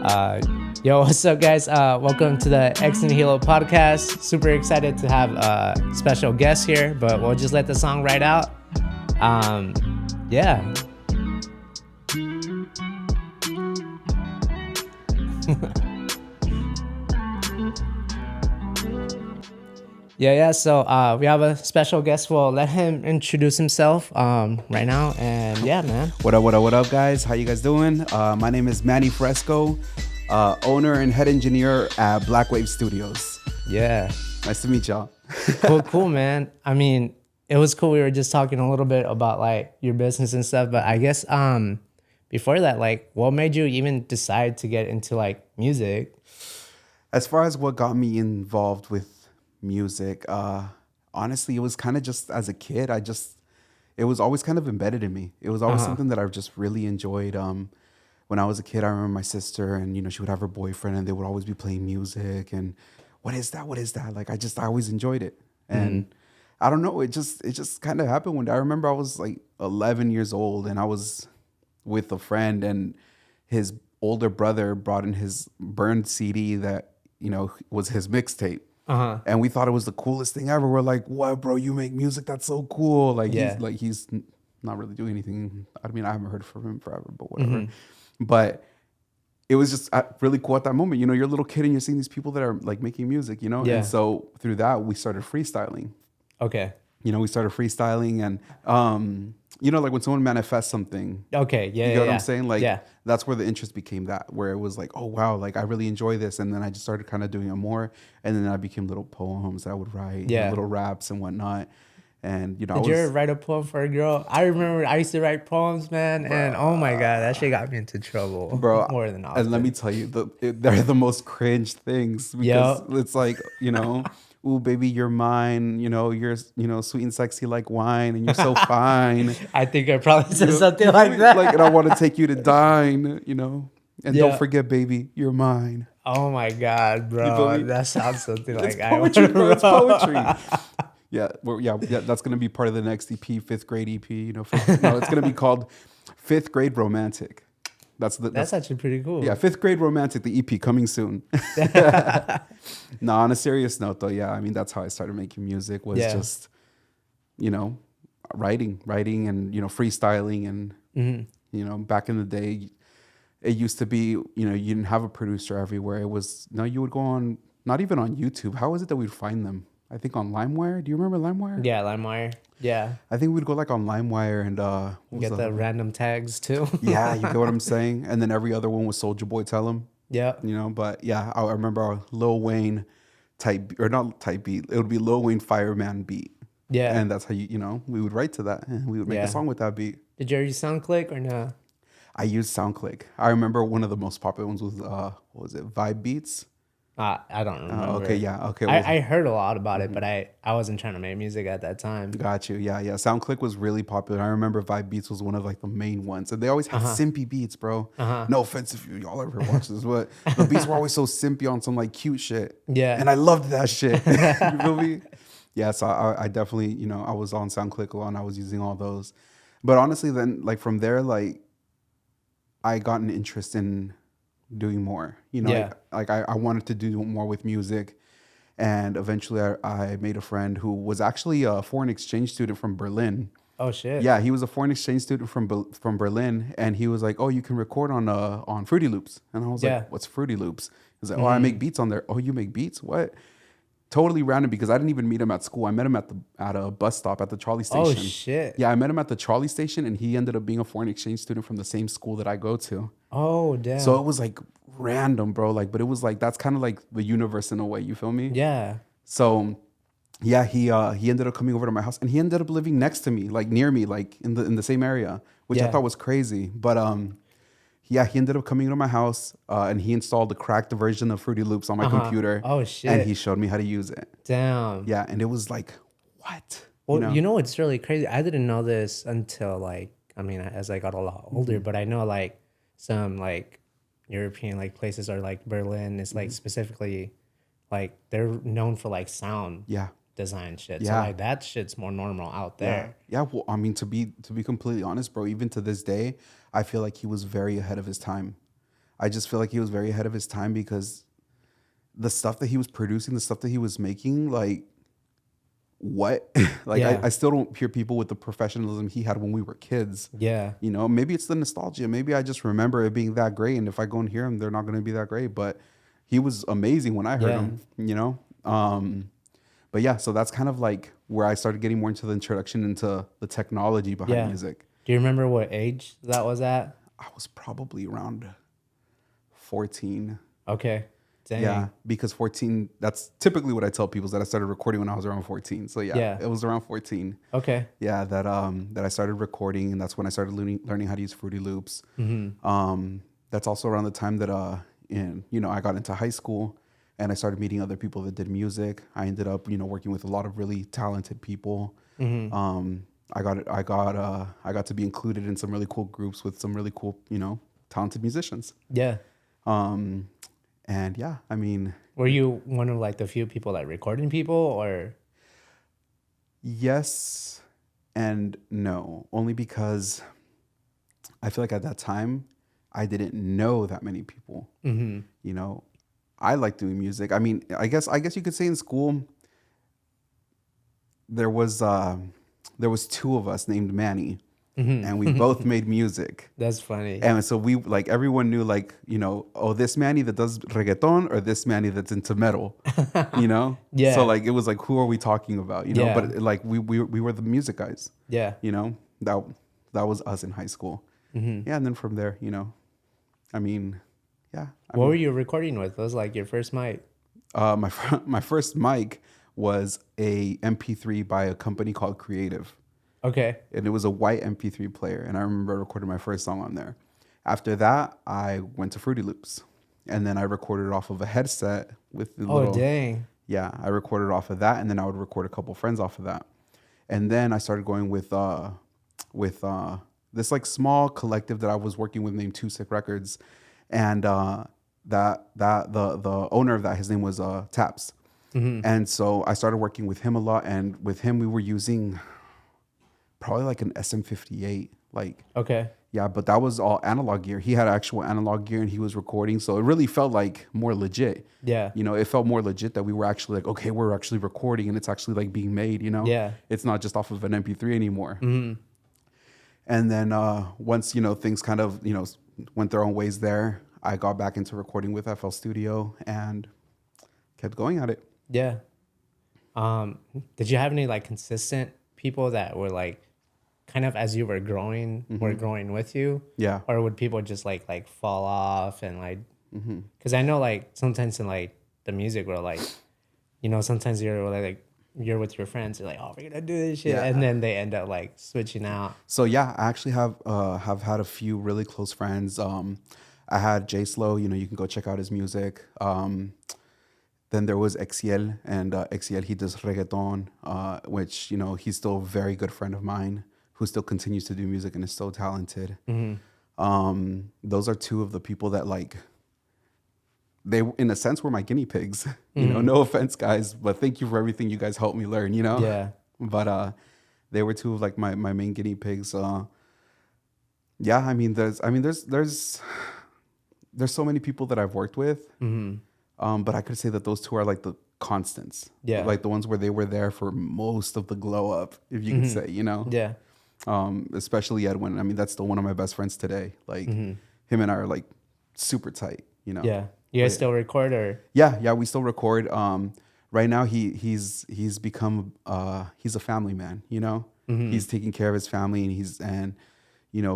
Yo, what's up, guys? Welcome to the Nihilo podcast. Super excited to have a special guest here, but we'll just let the song ride out. Yeah. Yeah. So we have a special guest. We'll let him introduce himself right now. And yeah, man. What up, guys? How you guys doing? My name is Manny Frezko, owner and head engineer at BLACKWAV Studios. Yeah. Nice to meet y'all. Cool, man. I mean, it was cool. We were just talking a little bit about like your business and stuff, but I guess before that, like, what made you even decide to get into like music? As far as what got me involved with music, honestly, it was kind of just as a kid. It was always kind of embedded in me. It was always something that I just really enjoyed. When I was a kid, I remember my sister, and she would have her boyfriend, and they would always be playing music. And what is that? Like I always enjoyed it. And I don't know, it just kind of happened one day. I remember I was like 11 years old, and I was with a friend, and his older brother brought in his burned CD that was his mixtape. And we thought it was the coolest thing ever. We're like, "What, bro? You make music? That's so cool!" Like, he's not really doing anything. I mean, I haven't heard from him forever, but whatever. But it was just really cool at that moment. You're a little kid and you're seeing these people that are like making music. Yeah. And so through that, we started freestyling. Okay. We started freestyling, and like when someone manifests something. Okay. Yeah. You know what I'm saying? Like, that's where the interest became. Where it was like, oh wow, like I really enjoy this, and then I just started kind of doing it more, and then I became little poems that I would write, little raps and whatnot. And Did you ever write a poem for a girl? I remember I used to write poems, man, and oh my god, that shit got me into trouble, bro. More than often. And let me tell you, they're the most cringe things because it's like ooh, baby, you're mine. You're sweet and sexy like wine, and you're so fine. I think I probably said something like that. And I want to take you to dine. And don't forget, baby, you're mine. Oh my god, bro, that sounds something like poetry, bro. It's poetry. Yeah, that's gonna be part of the next EP, fifth grade EP. It's gonna be called Fifth Grade Romantic. That's actually pretty cool. Yeah, Fifth Grade Romantic, the EP coming soon. No, on a serious note though, I mean that's how I started making music was just, writing and freestyling and back in the day, it used to be you didn't have a producer everywhere. It was you would go on, not even on YouTube. How was it that we'd find them? I think on LimeWire. Do you remember LimeWire? Yeah, LimeWire. Yeah. I think we'd go like on LimeWire and get the random tags too. Yeah, you get what I'm saying. And then every other one was Soulja Boy Tell 'Em. Yeah. But yeah, I remember our Lil Wayne type, or not type beat. It would be Lil Wayne Fireman beat. Yeah. And that's how we would write to that, and we would make a song with that beat. Did you ever use SoundClick or no? I used SoundClick. I remember one of the most popular ones was what was it? Vibe Beats. I don't remember. Okay. I heard a lot about it, but I wasn't trying to make music at that time. Got you. Yeah. SoundClick was really popular. I remember Vibe Beats was one of like the main ones, and they always had simpy beats, bro. No offense if y'all ever watch this, but the beats were always so simpy on some like cute shit. Yeah. And I loved that shit. You feel me? Yeah. So I definitely, I was on SoundClick a lot, and I was using all those. But honestly, then like from there, like I got an interest in doing more, I wanted to do more with music, and eventually I made a friend who was actually a foreign exchange student from Berlin. Oh shit! Yeah, he was a foreign exchange student from Berlin, and he was like, "Oh, you can record on Fruity Loops," and I was like, "What's Fruity Loops?" He's like, "Oh, I make beats on there." "Oh, you make beats? What?" Totally random because I didn't even meet him at school. I met him at a bus stop at the trolley station. Oh shit! Yeah, I met him at the trolley station, and he ended up being a foreign exchange student from the same school that I go to. Oh damn! So it was like random, bro. Like, but it was like that's kind of like the universe in a way. You feel me? Yeah. So, yeah, he ended up coming over to my house, and he ended up living next to me, like near me, like in the same area, which I thought was crazy. But yeah, he ended up coming to my house, and he installed the cracked version of Fruity Loops on my computer. Oh shit! And he showed me how to use it. Damn. Yeah, and it was like, what? Well, it's really crazy. I didn't know this until as I got a lot older. But I know like some like European like places are like Berlin is like specifically like they're known for like sound design shit. So like that shit's more normal out there. Yeah. Well, I mean, to be completely honest, bro, even to this day, I feel like he was very ahead of his time. I just feel like he was very ahead of his time because the stuff that he was producing, the stuff that he was making, like what? Like Yeah. I still don't hear people with the professionalism he had when we were kids. Yeah. You know, maybe it's the nostalgia. Maybe I just remember it being that great. And if I go and hear him, they're not going to be that great. But he was amazing when I heard Yeah. him, you know? But yeah, so that's kind of like where I started getting more into the introduction into the technology behind Yeah. music. Do you remember what age that was at? I was probably around 14. Okay. Dang. Yeah, because 14, that's typically what I tell people is that I started recording when I was around 14. So yeah, it was around 14. Okay. Yeah, that I started recording, and that's when I started learning how to use Fruity Loops. That's also around the time that I got into high school and I started meeting other people that did music. I ended up, working with a lot of really talented people. I got to be included in some really cool groups with some really cool, talented musicians. Yeah. And yeah, I mean, Were you one of like the few people like recording people or? yes and no, only because I feel like at that time I didn't know that many people. I like doing music. I mean, I guess you could say in school there was two of us named Manny, and we both made music. That's funny. And so we like everyone knew like, oh, this Manny that does reggaeton or this Manny that's into metal, Yeah. So like it was like, who are we talking about? Yeah. But like we were the music guys. Yeah. That was us in high school. Yeah, and then from there, I mean, yeah. What were you recording with? What was like your first mic? My first mic was a MP3 by a company called Creative. Okay. And it was a white MP3 player. And I remember recording my first song on there. After that, I went to Fruity Loops. And then I recorded off of a headset with the little... Oh, dang. Yeah, I recorded off of that. And then I would record a couple friends off of that. And then I started going with this like small collective that I was working with named Two Sick Records. And the owner of that, his name was Taps. And so I started working with him a lot. And with him, we were using... probably like an SM58, like Okay. yeah, but that was all analog gear. He had actual analog gear and he was recording, so it really felt like more legit. Yeah. It felt more legit that we were actually like, okay, we're actually recording and it's actually like being made. Yeah. It's not just off of an MP3 anymore. And then once things kind of went their own ways there, I got back into recording with FL Studio and kept going at it. Yeah. Did you have any like consistent people that were like kind of as you were growing were growing with you? Yeah. Or would people just like fall off and like because I know like sometimes in like the music world, like sometimes you're with your friends, you're like, oh, we're gonna do this shit, and then they end up like switching out. So yeah, I actually have had a few really close friends. I had J Slow, you can go check out his music. Then there was Exiel, and Exiel, he does reggaeton, which, he's still a very good friend of mine who still continues to do music and is so talented. Those are two of the people that, like, they, in a sense, were my guinea pigs. No offense, guys, but thank you for everything you guys helped me learn, Yeah. But they were two of, like, my main guinea pigs. Yeah, I mean, there's so many people that I've worked with. But I could say that those two are like the constants. Yeah. Like the ones where they were there for most of the glow up, if you could say, Yeah. Especially Edwin. I mean, that's still one of my best friends today. Like him and I are like super tight, Yeah. You guys still record or? Yeah, we still record. Right now he's become he's a family man, He's taking care of his family and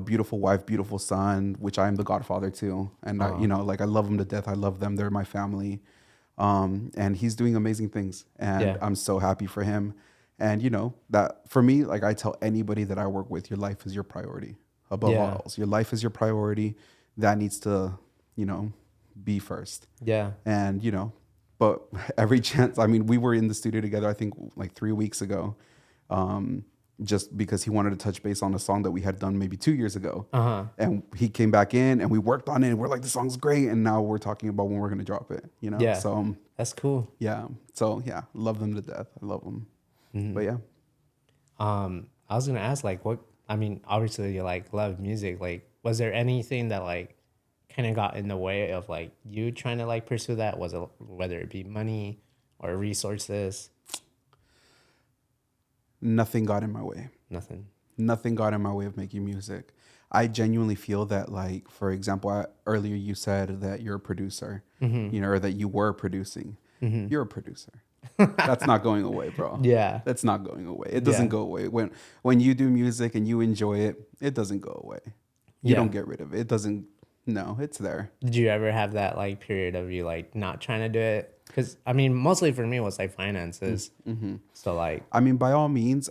beautiful wife, beautiful son, which I am the godfather to. And I love them to death. I love them. They're my family. And he's doing amazing things. And I'm so happy for him. And that for me, like I tell anybody that I work with, your life is your priority above all else. Your life is your priority. That needs to, be first. Yeah. And, but every chance, I mean, we were in the studio together, I think like 3 weeks ago. Just because he wanted to touch base on a song that we had done maybe 2 years ago. And he came back in and we worked on it and we're like, the song's great. And now we're talking about when we're going to drop it, Yeah. So that's cool. Yeah. So yeah, love them to death. I love them. But yeah. I was going to ask like obviously you like love music. Like, was there anything that like kind of got in the way of like you trying to like pursue that? Was it whether it be money or resources? Nothing got in my way. Nothing. Nothing got in my way of making music. I genuinely feel that, like, for example, earlier you said that you're a producer, you know, or that you were producing. You're a producer. That's not going away, bro. Yeah. That's not going away. It doesn't go away. When you do music and you enjoy it, it doesn't go away. You don't get rid of it. It doesn't. No, it's there. Did you ever have that like period of you like not trying to do it? Because I mean, mostly for me it was like finances. So like, I mean, by all means,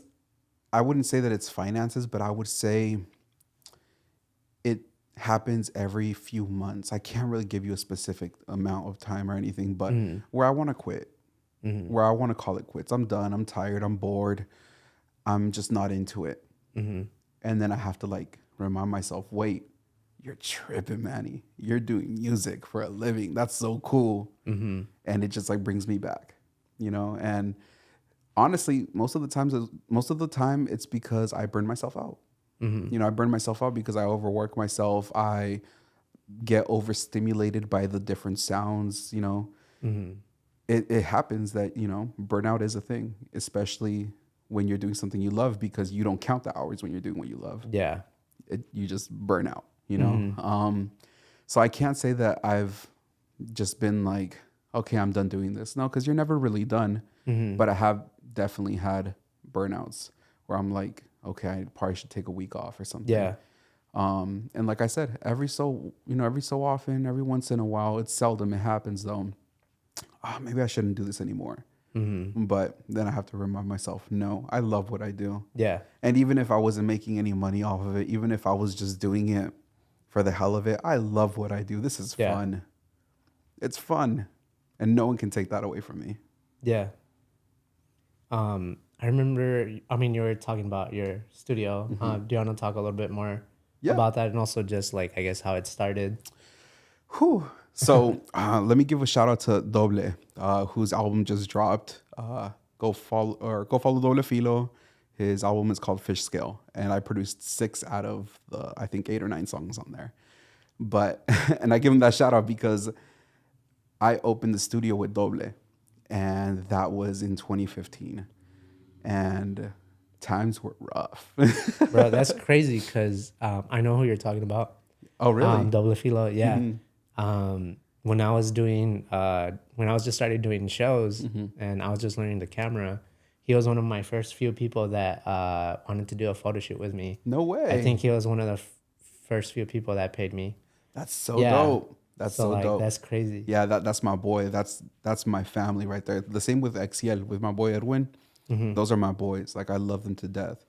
I wouldn't say that it's finances, but I would say it happens every few months. I can't really give you a specific amount of time or anything, but where I want to quit, where I want to call it quits. I'm done. I'm tired. I'm bored. I'm just not into it. And then I have to like remind myself, wait, you're tripping, Manny. You're doing music for a living. That's so cool. And it just like brings me back, you know? And honestly, most of the time it's because I burn myself out. You know, I burn myself out because I overwork myself. I get overstimulated by the different sounds, you know. It happens that, you know, burnout is a thing, especially when you're doing something you love, because you don't count the hours when you're doing what you love. yeah. You just burn out, you know. So I can't say that I've just been like, okay, I'm done doing this. No, because you're never really done. But I have definitely had burnouts where I'm like, okay, I probably should take a week off or something. Yeah. And like I said, every so often, every once in a while, it's seldom it happens though. Maybe I shouldn't do this anymore. But then I have to remind myself, no, I love what I do. Yeah. And even if I wasn't making any money off of it, even if I was just doing it for the hell of it, I love what I do. This is fun. It's fun. And no one can take that away from me. Yeah. I remember, I mean, you were talking about your studio. Do you want to talk a little bit more about that? And also just like, I guess, how it started? Whew. So let me give a shout out to Doble, whose album just dropped. Go follow Doble Filo. His album is called Fish Scale, and I produced 6 out of the, I think, 8 or 9 songs on there. But and I give him that shout out because I opened the studio with Doble, and that was in 2015, and times were rough. Bro, that's crazy because I know who you're talking about. Oh, really? Double Filo, yeah. When I was just started doing shows and I was just learning the camera, he was one of my first few people that wanted to do a photo shoot with me. No way. I think he was one of the first few people that paid me. That's so dope. That's so like, dope. That's crazy. Yeah, that's my boy. That's my family right there. The same with XL, with my boy Edwin. Those are my boys. Like, I love them to death.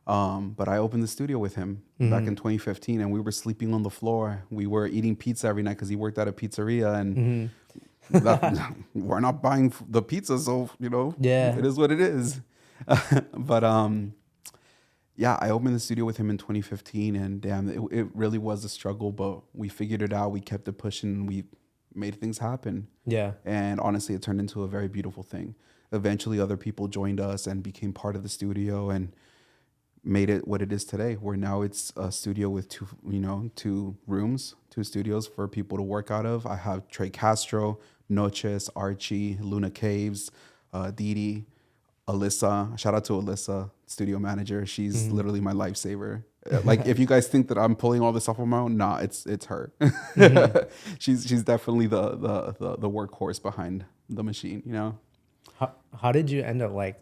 But I opened the studio with him back in 2015, and we were sleeping on the floor. We were eating pizza every night because he worked at a pizzeria, and we're not buying the pizza, so you know, it is what it is. But yeah, I opened the studio with him in 2015, and damn, it really was a struggle, but we figured it out. We kept it pushing, and we made things happen. Yeah, and honestly, it turned into a very beautiful thing. Eventually, other people joined us and became part of the studio, and made it what it is today, where now it's a studio with 2 rooms, 2 studios for people to work out of. I have Trey Castro, Noches, Archie, Luna Caves, Didi, Alyssa. Shout out to Alyssa, studio manager. She's literally my lifesaver. Like, if you guys think that I'm pulling all this off on my own, nah, it's her. She's definitely the workhorse behind the machine, you know. How did you end up like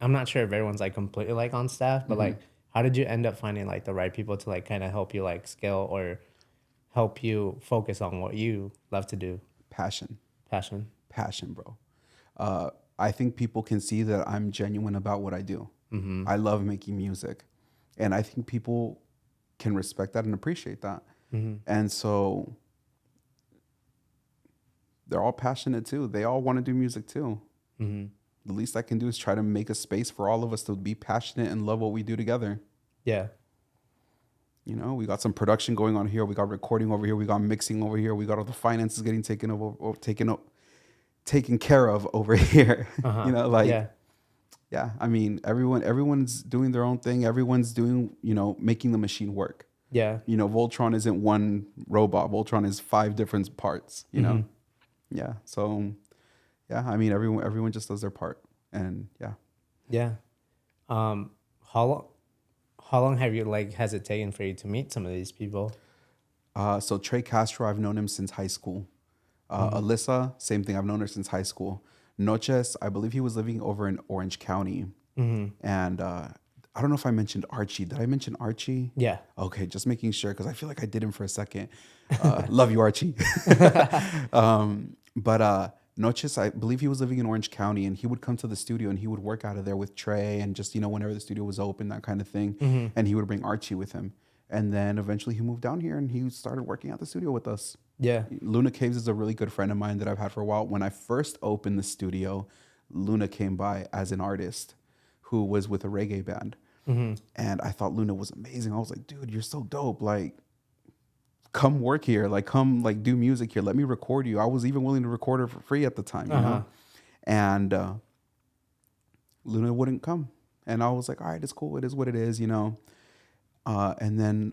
I'm not sure if everyone's like completely like on staff, but like, how did you end up finding like the right people to like kind of help you like scale or help you focus on what you love to do? Passion, bro. I think people can see that I'm genuine about what I do. I love making music, and I think people can respect that and appreciate that. And so they're all passionate too. They all want to do music too. The least I can do is try to make a space for all of us to be passionate and love what we do together. Yeah. You know, we got some production going on here. We got recording over here. We got mixing over here. We got all the finances getting taken care of over here. You know, like, yeah. I mean, everyone's doing their own thing. Everyone's doing, making the machine work. Yeah. You know, Voltron isn't one robot. Voltron is 5 different parts, you know? Yeah. So, yeah, I mean, everyone just does their part. And yeah. Yeah. Um, how long? How long have you like has it taken for you to meet some of these people? So Trey Castro, I've known him since high school. Alyssa, same thing. I've known her since high school. Noches, I believe he was living over in Orange County. And I don't know if I mentioned Archie. Did I mention Archie? Yeah. Okay, just making sure because I feel like I did him for a second. Love you, Archie. But Noches, I believe he was living in Orange County, and he would come to the studio and he would work out of there with Trey and just, you know, whenever the studio was open, that kind of thing. And he would bring Archie with him. And then eventually he moved down here and he started working at the studio with us. Yeah. Luna Caves is a really good friend of mine that I've had for a while. When I first opened the studio, Luna came by as an artist who was with a reggae band. And I thought Luna was amazing. I was like, dude, you're so dope. Like, come work here. Like, come like do music here. Let me record you. I was even willing to record her for free at the time, you know? And Luna wouldn't come. And I was like, all right, it's cool. It is what it is, you know? And then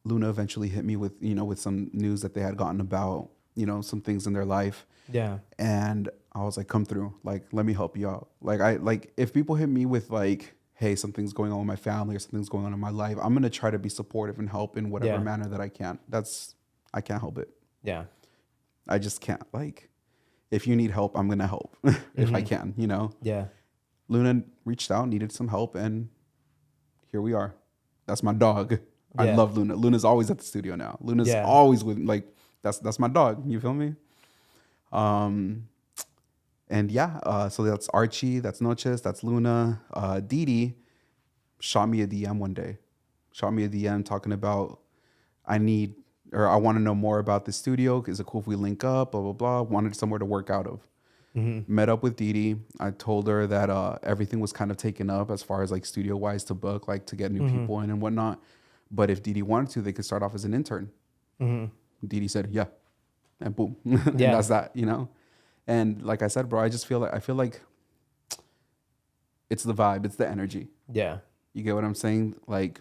Luna eventually hit me with, you know, with some news that they had gotten about, you know, some things in their life. Yeah. And I was like, come through. Like, let me help you out. Like, if people hit me with like, hey, something's going on with my family or something's going on in my life, I'm going to try to be supportive and help in whatever manner that I can. I can't help it. Yeah. I just can't. Like, if you need help, I'm going to help if I can, you know? Yeah. Luna reached out, needed some help, and here we are. That's my dog. Yeah. I love Luna. Luna's always at the studio now. Luna's always with, like, that's my dog. You feel me? And yeah, so that's Archie, that's Noches, that's Luna. Didi shot me a DM one day. Shot me a DM talking about, I want to know more about the studio. Is it cool if we link up? Blah, blah, blah. Wanted somewhere to work out of. Met up with Didi. I told her that everything was kind of taken up as far as like studio wise to book, like to get new people in and whatnot. But if Didi wanted to, they could start off as an intern. Didi said, yeah. And boom. And that's that, you know? And like I said, bro, I feel like it's the vibe, it's the energy. Yeah. You get what I'm saying? Like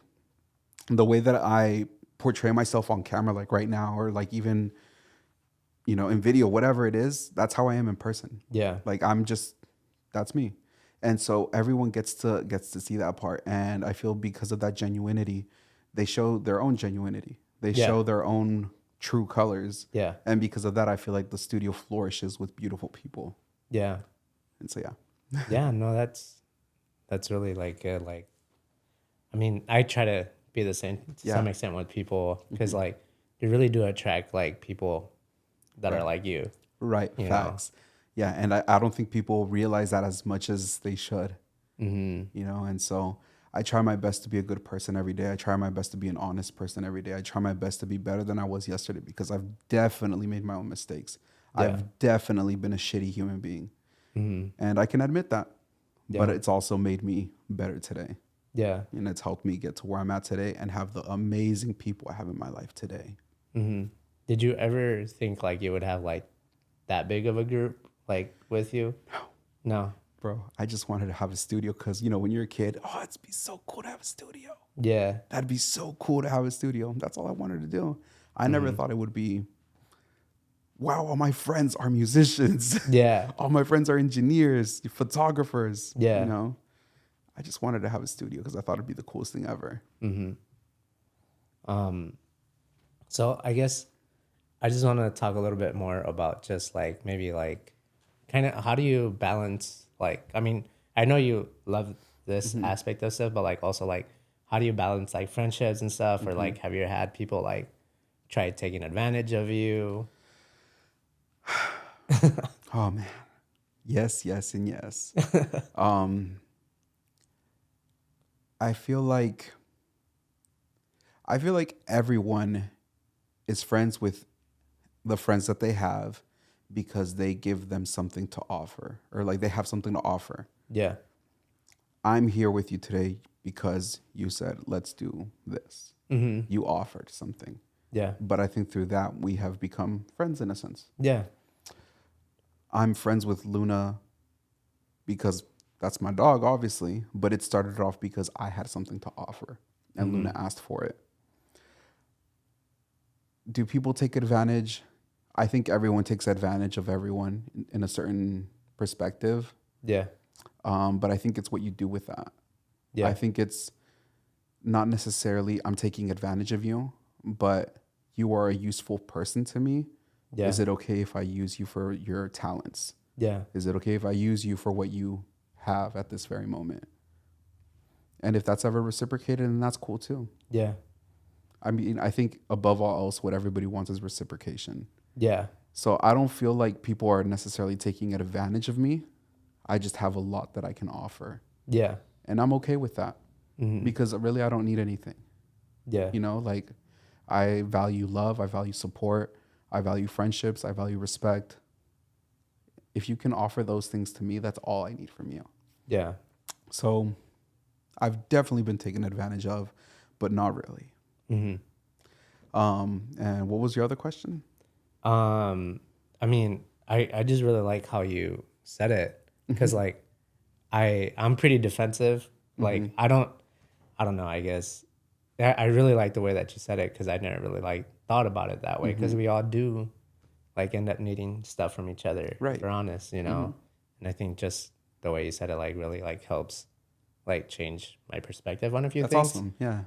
the way that I portray myself on camera, like right now, or like even, you know, in video, whatever it is, that's how I am in person. Yeah. Like that's me. And so everyone gets to see that part. And I feel because of that genuinity, they show their own genuinity. They show their own true colors. Yeah. And because of that, I feel like the studio flourishes with beautiful people. Yeah. And so, yeah. Yeah, no, that's really like good. Like, I mean, I try to be the same to some extent with people because like you really do attract like people that are like you. Right. Facts. Know? Yeah. And I don't think people realize that as much as they should, you know? And so I try my best to be a good person every day. I try my best to be an honest person every day. I try my best to be better than I was yesterday because I've definitely made my own mistakes. Yeah. I've definitely been a shitty human being. And I can admit that. Yeah. But it's also made me better today. Yeah. And it's helped me get to where I'm at today and have the amazing people I have in my life today. Did you ever think like you would have like that big of a group like with you? No. Bro, I just wanted to have a studio because, you know, when you're a kid, it'd be so cool to have a studio. Yeah. That'd be so cool to have a studio. That's all I wanted to do. I never thought it would be, wow, all my friends are musicians. Yeah. All my friends are engineers, photographers. Yeah. You know, I just wanted to have a studio because I thought it'd be the coolest thing ever. So I guess I just want to talk a little bit more about just like maybe like kind of how do you balance, like, I mean, I know you love this aspect of stuff, but like also like how do you balance like friendships and stuff, or like have you had people like try taking advantage of you? Oh man, yes, and yes. I feel like everyone is friends with the friends that they have because they give them something to offer, or like they have something to offer. Yeah. I'm here with you today because you said, let's do this. You offered something. Yeah. But I think through that, we have become friends in a sense. Yeah. I'm friends with Luna because that's my dog, obviously, but it started off because I had something to offer and Luna asked for it. Do people take advantage? I think everyone takes advantage of everyone in a certain perspective. Yeah. But I think it's what you do with that. Yeah. I think it's not necessarily I'm taking advantage of you, but you are a useful person to me. Yeah. Is it okay if I use you for your talents? Yeah. Is it okay if I use you for what you have at this very moment? And if that's ever reciprocated, then that's cool too. Yeah. I mean, I think above all else, what everybody wants is reciprocation. Yeah. So I don't feel like people are necessarily taking advantage of me. I just have a lot that I can offer. Yeah. And I'm okay with that Mm-hmm. because really I don't need anything. Yeah. You know, like I value love, I value support, I value friendships, I value respect. If you can offer those things to me, that's all I need from you. Yeah. So I've definitely been taken advantage of, but not really. Mm-hmm. And what was your other question? I mean, I just really like how you said it because like I'm pretty defensive. Like I don't know. I guess I really like the way that you said it because I never really like thought about it that way because we all do like end up needing stuff from each other. Right. If we're honest, you know. And I think just the way you said it like really like helps like change my perspective on a few That's things. awesome. Yeah.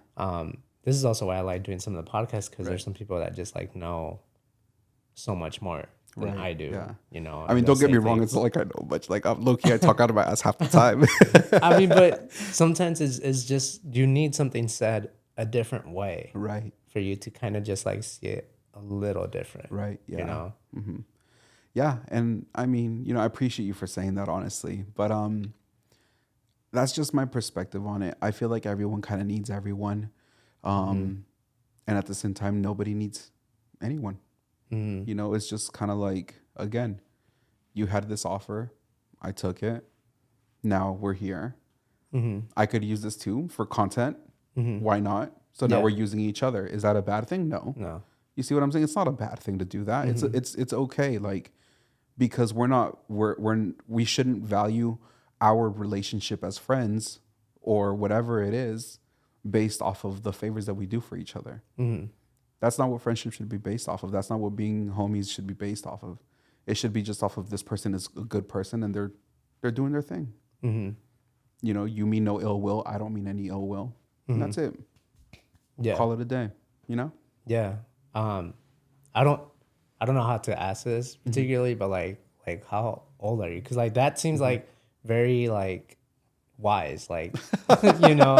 This is also why I like doing some of the podcasts because Right. there's some people that just like know so much more than Right, I do. yeah. You know. I mean, and don't they'll get me say wrong. things. It's not like I know much. Like I'm low key, I talk out of my ass half the time. I mean, but sometimes it's just you need something said a different way Right. for you to kind of just like see it a little different. Right. Yeah. You know. Yeah. And I mean, you know, I appreciate you for saying that, honestly. But that's just my perspective on it. I feel like everyone kind of needs everyone, and at the same time, nobody needs anyone. You know, it's just kind of like, again, you had this offer, I took it. Now we're here. I could use this too for content. Why not? So now Yeah. we're using each other. Is that a bad thing? No. No. You see what I'm saying? It's not a bad thing to do that. It's okay. Like, because we shouldn't value our relationship as friends or whatever it is based off of the favors that we do for each other. That's not what friendship should be based off of. That's not what being homies should be based off of. It should be just off of this person is a good person and they're doing their thing. You know, you mean no ill will. I don't mean any ill will. And that's it. Yeah. Call it a day. You know? Yeah. I don't know how to ask this particularly, but like how old are you? Because like that seems like very like wise, like you know,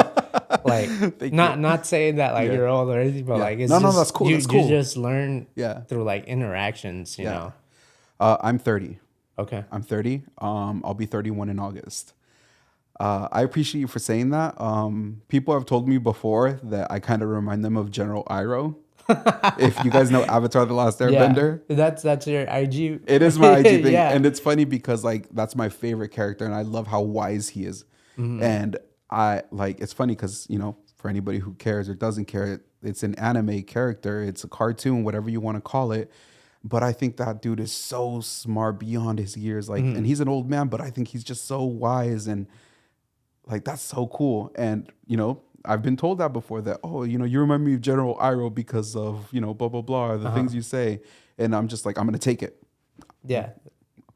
like not saying that like Yeah. you're old or anything, but Yeah. like it's No, just that's cool. You, That's cool. you just learn Yeah. through like interactions, you Yeah. know. I'm 30. Okay. I'm 30. I'll be 31 in August. I appreciate you for saying that. People have told me before that I kind of remind them of General Iroh. If you guys know Avatar: The Last Airbender. Yeah, that's your IG. It is my IG thing. Yeah. And it's funny because like that's my favorite character and I love how wise he is. And I like it's funny because, you know, for anybody who cares or doesn't care, it's an anime character, it's a cartoon, whatever you want to call it. But I think that dude is so smart beyond his years. Like, and he's an old man, but I think he's just so wise and like that's so cool. And you know, I've been told that before that, oh, you know, you remind me of General Iroh because of, you know, blah, blah, blah, or the things you say. And I'm just like, I'm going to take it. Yeah.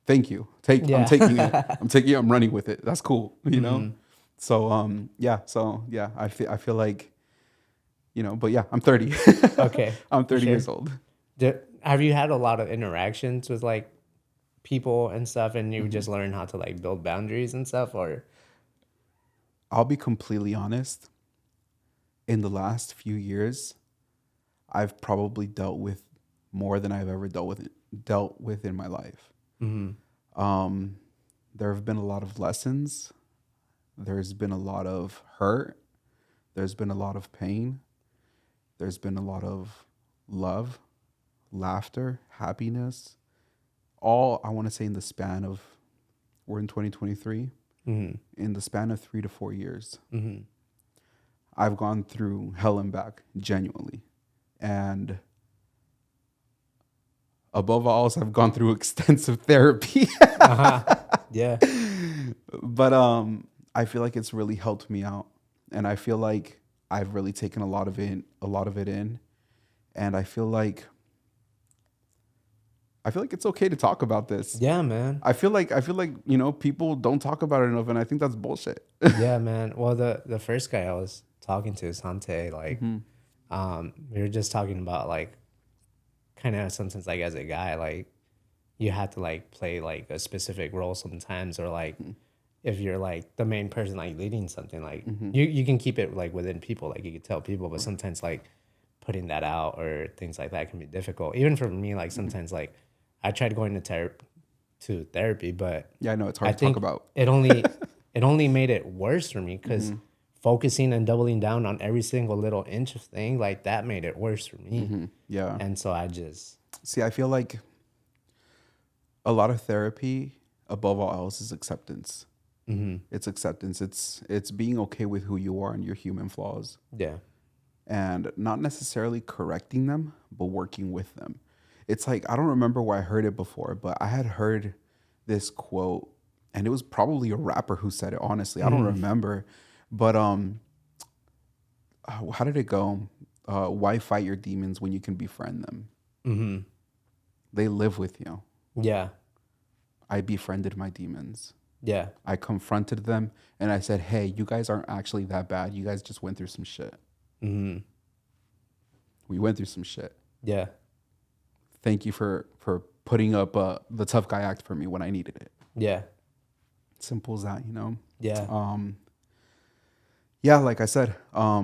Thank you. Yeah. I'm taking it. I'm taking it. I'm running with it. That's cool. You know? So, yeah. So yeah, I feel like, you know, but yeah, I'm 30. Okay. I'm 30 Sure. years old. Have you had a lot of interactions with like people and stuff and you just learn how to like build boundaries and stuff, or? I'll be completely honest. In the last few years, I've probably dealt with more than I've ever dealt with in my life. There have been a lot of lessons. There's been a lot of hurt. There's been a lot of pain. There's been a lot of love, laughter, happiness. All I want to say in the span of, we're in 2023, in the span of 3 to 4 years. I've gone through hell and back, genuinely. And above all else, I've gone through extensive therapy. Yeah. But I feel like it's really helped me out. And I feel like I've really taken a lot of it in. And I feel like I feel like it's okay to talk about this. Yeah, man. I feel like people don't talk about it enough, and I think that's bullshit. Yeah, man. Well, the first guy I was talking to, Sante, like, we were just talking about like, kind of sometimes like as a guy, like, you have to like play like a specific role sometimes, or like, if you're like the main person like leading something, like you can keep it like within people, like you could tell people, but sometimes like putting that out or things like that can be difficult. Even for me, like sometimes like I tried going to therapy, but Yeah, I know it's I hard to talk think about. it only made it worse for me because focusing and doubling down on every single little inch of thing like that made it worse for me. Yeah. And so I just See, I feel like a lot of therapy, above all else, is acceptance. It's acceptance. It's being okay with who you are and your human flaws, yeah. and not necessarily correcting them, but working with them. It's like, I don't remember where I heard it before, but I had heard this quote, and it was probably a rapper who said it. Honestly, I don't remember, but how did it go? Why fight your demons when you can befriend them? They live with you. Yeah. I befriended my demons. Yeah. I confronted them and I said, hey, you guys aren't actually that bad. You guys just went through some shit. We went through some shit. Yeah. Thank you for putting up the tough guy act for me when I needed it. Yeah. Simple as that, you know? Yeah. Yeah, like I said, I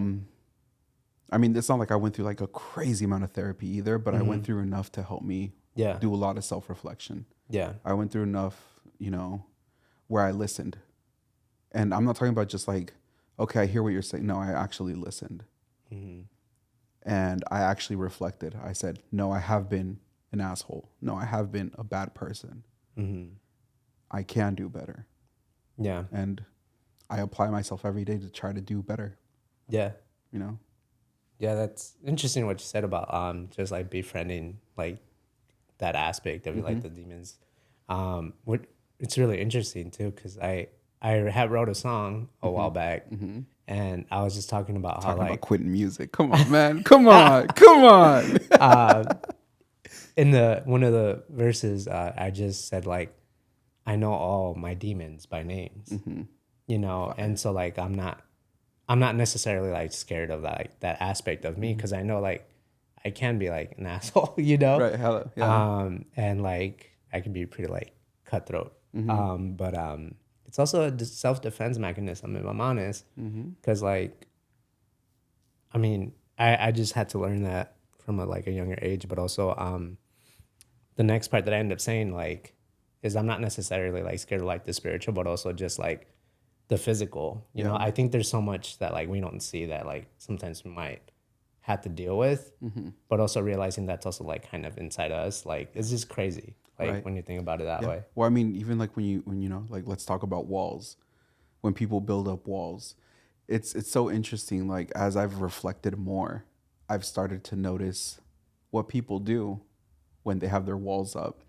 mean, it's not like I went through like a crazy amount of therapy either, but I went through enough to help me Yeah. do a lot of self-reflection. Yeah. I went through enough, where I listened. And I'm not talking about just like, okay, I hear what you're saying. No, I actually listened. And I actually reflected. I said, no, I have been an asshole. No, I have been a bad person. I can do better. Yeah. And I apply myself every day to try to do better, Yeah. you know? Yeah, that's interesting what you said about just like befriending like that aspect of like the demons. What it's really interesting too because I had wrote a song a while back and I was just talking about how Talking about like quitting music. Come on, man. Come on. Come on. in the one of the verses I just said like I know all my demons by names, and so like I'm not necessarily like scared of that like, that aspect of me because I know like I can be like an asshole, Right. Hello. Yeah. and like I can be pretty like cutthroat. But it's also a self-defense mechanism if I'm honest, because like I mean I just had to learn that from a younger age, but also the next part that I end up saying like is I'm not necessarily like scared of like the spiritual, but also just like the physical. You know, I think there's so much that like we don't see that like sometimes we might have to deal with, but also realizing that's also like kind of inside us. Like it's just crazy. Like Right. when you think about it that way. Well, I mean, even like when like let's talk about walls. When people build up walls, it's so interesting. Like as I've reflected more, I've started to notice what people do when they have their walls up.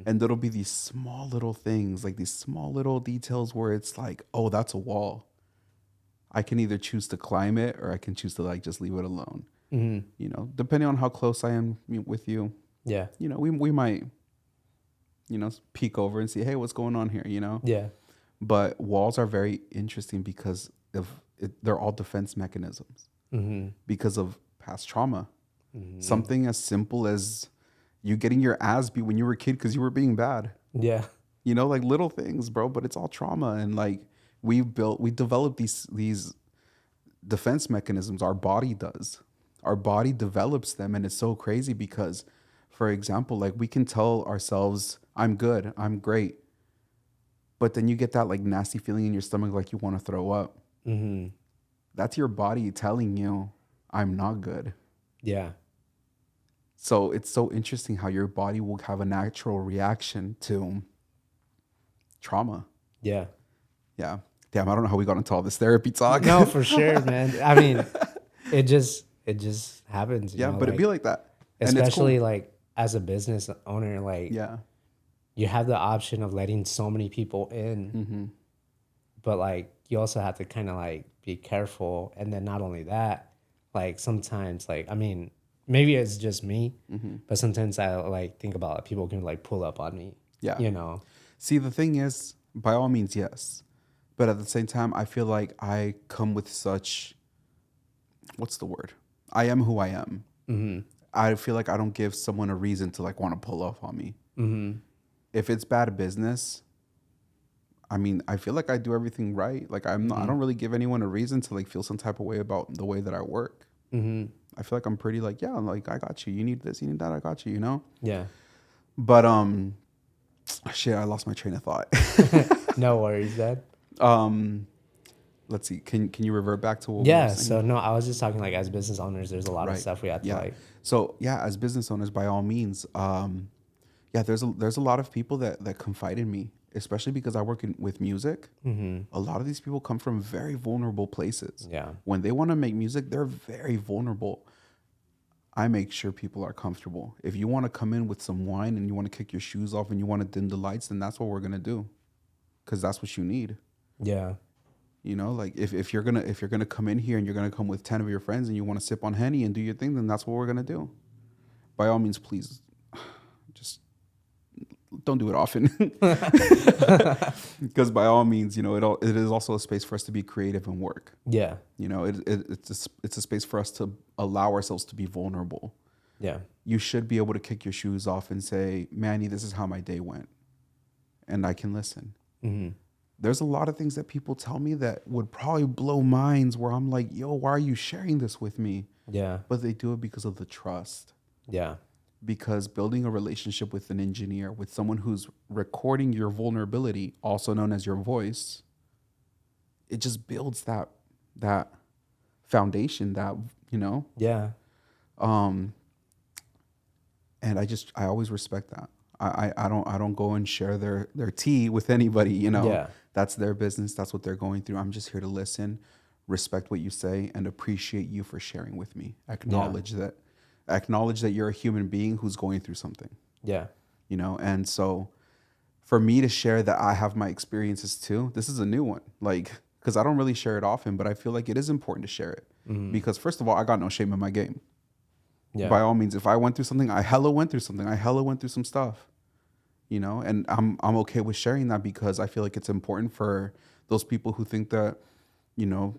And there'll be these small little things, like these small little details where it's like, oh, that's a wall. I can either choose to climb it or I can choose to like just leave it alone. Depending on how close I am with you, Yeah. we might, peek over and see, hey, what's going on here, Yeah. But walls are very interesting because they're all defense mechanisms because of past trauma. Something as simple as you getting your ass beat when you were a kid because you were being bad. Yeah. Like little things, bro, but it's all trauma. And like we developed these defense mechanisms. Our body does. Our body develops them. And it's so crazy because, for example, like we can tell ourselves, I'm good, I'm great. But then you get that like nasty feeling in your stomach like you want to throw up. That's your body telling you, I'm not good. Yeah. So it's so interesting how your body will have a natural reaction to trauma. Yeah. Yeah. Damn, I don't know how we got into all this therapy talk. No, for sure, man. I mean, it just happens. Yeah, but it'd be like that. Especially and it's like as a business owner, like you have the option of letting so many people in, but like you also have to kind of like be careful. And then not only that, like sometimes like, I mean, maybe it's just me, Mm-hmm. but sometimes I like think about people can like pull up on me. Yeah. You know. See, the thing is, by all means, yes. But at the same time, I feel like I come with such, what's the word? I am who I am. Mm-hmm. I feel like I don't give someone a reason to like want to pull off on me. Mm-hmm. If it's bad business, I mean, I feel like I do everything right. Like I'm not, I don't really give anyone a reason to like feel some type of way about the way that I work. Mm-hmm. I feel like I'm pretty like, yeah, like I got you. You need this, you need that, I got you, you know? Yeah. But shit, I lost my train of thought. No worries, Dad. Let's see. Can you revert back to what we were Yeah. saying? So no, I was just talking like as business owners, there's a lot of Right. stuff we have to Yeah. like. So yeah, as business owners, by all means, yeah, there's a lot of people that confide in me, especially because I work with music. Mm-hmm. A lot of these people come from very vulnerable places. Yeah. When they want to make music, they're very vulnerable. I make sure people are comfortable. If you want to come in with some wine and you want to kick your shoes off and you want to dim the lights, then that's what we're gonna do, because that's what you need. Yeah. You know, like if you're gonna come in here and you're gonna come with 10 of your friends and you want to sip on Henny and do your thing, then that's what we're gonna do. By all means, please, just don't do it often, because by all means, you know, it is also a space for us to be creative and work. Yeah. You know, it's a space for us to allow ourselves to be vulnerable. Yeah. You should be able to kick your shoes off and say, Manny, this is how my day went, and I can listen. Mm-hmm. There's a lot of things that people tell me that would probably blow minds, where I'm like, yo, why are you sharing this with me? Yeah. But they do it because of the trust. Yeah. Because building a relationship with an engineer, with someone who's recording your vulnerability, also known as your voice, it just builds that foundation, that, you know. Yeah. And I always respect that. I don't go and share their tea with anybody, you know. Yeah. That's their business. That's what they're going through. I'm just here to listen, respect what you say, and appreciate you for sharing with me. Acknowledge that you're a human being who's going through something. Yeah. You know, and so for me to share that I have my experiences too, this is a new one. Like, because I don't really share it often, but I feel like it is important to share it. Mm-hmm. Because first of all, I got no shame in my game. Yeah. By all means, if I went through something, I hella went through something. I hella went through some stuff. You know, and I'm okay with sharing that, because I feel like it's important for those people who think that, you know,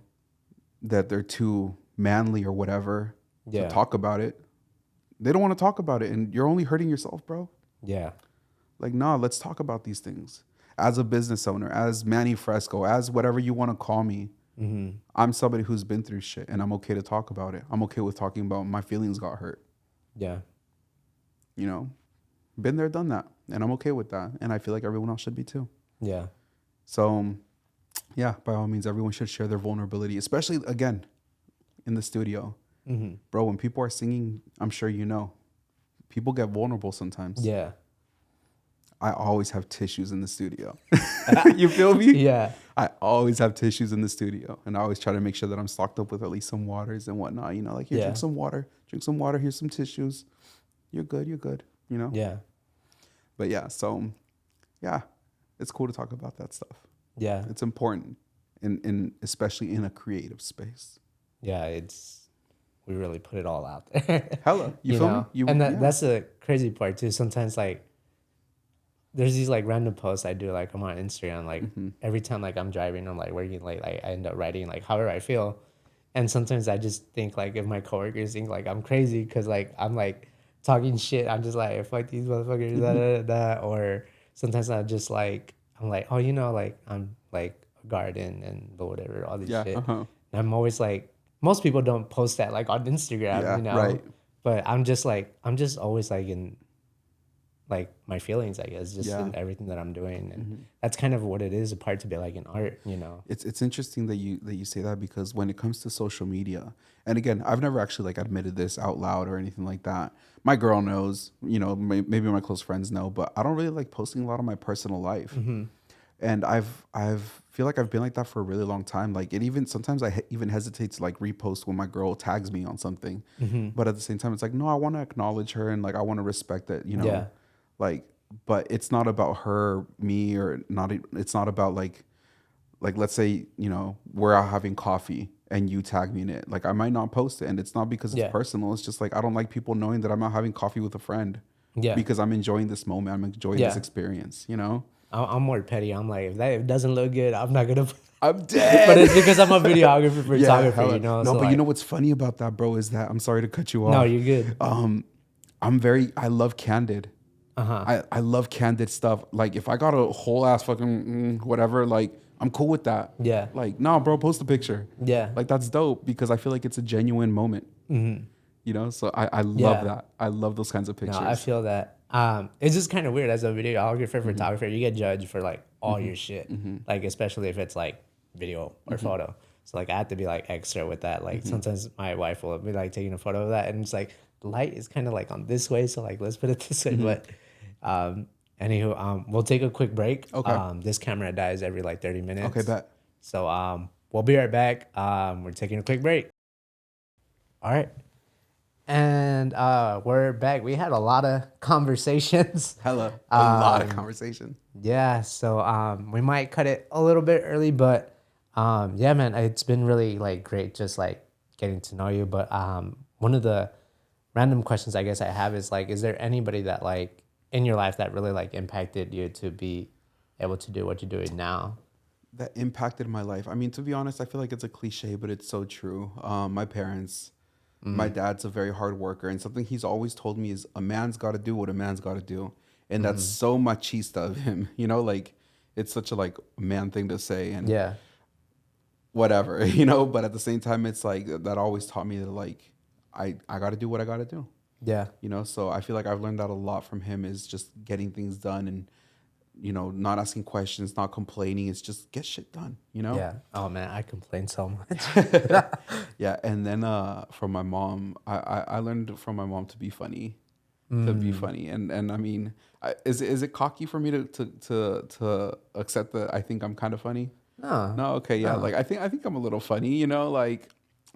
that they're too manly or whatever Yeah. to talk about it. They don't want to talk about it, and you're only hurting yourself, bro. Yeah. Like, nah, let's talk about these things. As a business owner, as Manny Frezko, as whatever you want to call me, Mm-hmm. I'm somebody who's been through shit, and I'm okay to talk about it. I'm okay with talking about my feelings got hurt. Yeah. You know, been there, done that, and I'm okay with that. And I feel like everyone else should be too. Yeah. So, yeah, by all means, everyone should share their vulnerability, especially, again, in the studio. Mm-hmm. Bro, when people are singing, I'm sure you know, people get vulnerable sometimes. Yeah. I always have tissues in the studio. You feel me? Yeah. I always have tissues in the studio, and I always try to make sure that I'm stocked up with at least some waters and whatnot. You know, like, here, Yeah. drink some water. Here's some tissues. You're good. You know? Yeah. But yeah, so yeah, it's cool to talk about that stuff. Yeah. It's important, in especially in a creative space. Yeah. We really put it all out there. Hella, you feel me? And yeah. that's the crazy part too. Sometimes like there's these like random posts I do, like I'm on Instagram, like every time like I'm driving, I'm like working late, like I end up writing like however I feel. And sometimes I just think like if my coworkers think like I'm crazy because like I'm like talking shit, I'm just like fuck these motherfuckers, da, da, da, da. Or sometimes I'm like, oh, you know, like I'm like a garden and whatever, all this shit. And I'm always like, most people don't post that like on Instagram, you know. Right. But I'm just always like in like my feelings, I guess, just in everything that I'm doing. And that's kind of what it is, a part to be like in art, you know. It's interesting that you say that, because when it comes to social media, and again, I've never actually like admitted this out loud or anything like that. My girl knows, you know, maybe my close friends know, but I don't really like posting a lot of my personal life. And I've feel like I've been like that for a really long time. Like, it even sometimes I even hesitate to like repost when my girl tags me on something. But at the same time, it's like, no, I want to acknowledge her, and like I want to respect that, you know. Yeah. Like, but it's not about her, me, or not. It's not about like let's say, you know, we're out having coffee and you tag me in it. Like I might not post it, and it's not because it's Yeah. personal. It's just like I don't like people knowing that I'm out having coffee with a friend. Yeah. Because I'm enjoying this moment. I'm enjoying this Yeah. experience. You know. I'm more petty. I'm like, if that doesn't look good, I'm not gonna. I'm dead. But it's because I'm a videographer, photographer, hella- you know. No, so but like, you know what's funny about that, bro, is that I'm sorry to cut you off. no, you're good. I love candid. I love candid stuff. Like if I got a whole ass fucking whatever, like I'm cool with that. Yeah. Like, nah, bro, post a picture. Yeah. Like that's dope because I feel like it's a genuine moment. You know, so I love that. I love those kinds of pictures. No, I feel that. It's just kind of weird as a videographer, photographer. You get judged for like all your shit, like especially if it's like video or photo. So like I have to be like extra with that. Like sometimes my wife will be like taking a photo of that, and it's like the light is kind of like on this way, so like let's put it this way. But anywho, we'll take a quick break. Okay. This camera dies every like 30 minutes. Okay, bet. So we'll be right back. We're taking a quick break. All right. And we're back. We had a lot of conversations. Hella. A lot of conversation. Yeah, so we might cut it a little bit early, but yeah, man, it's been really like great just like getting to know you. But one of the random questions I guess I have is like, is there anybody that like in your life that really like impacted you to be able to do what you're doing now? That impacted my life. I mean, to be honest, I feel like it's a cliche, but it's so true. My parents. My dad's a very hard worker, and something he's always told me is a man's got to do what a man's got to do, and that's so machista of him. You know, like it's such a like man thing to say, and Yeah, whatever, you know. But at the same time, it's like that always taught me that like I got to do what I got to do. yeah, You know, so I feel like I've learned that a lot from him is just getting things done and you know not asking questions, not complaining. It's just get shit done. You know. yeah. Oh man, I complain so much. Yeah, and then from my mom, I learned from my mom to be funny, and I mean, is it cocky for me to accept that I think I'm kind of funny? No, No, okay, yeah, like I think I'm a little funny, you know, like,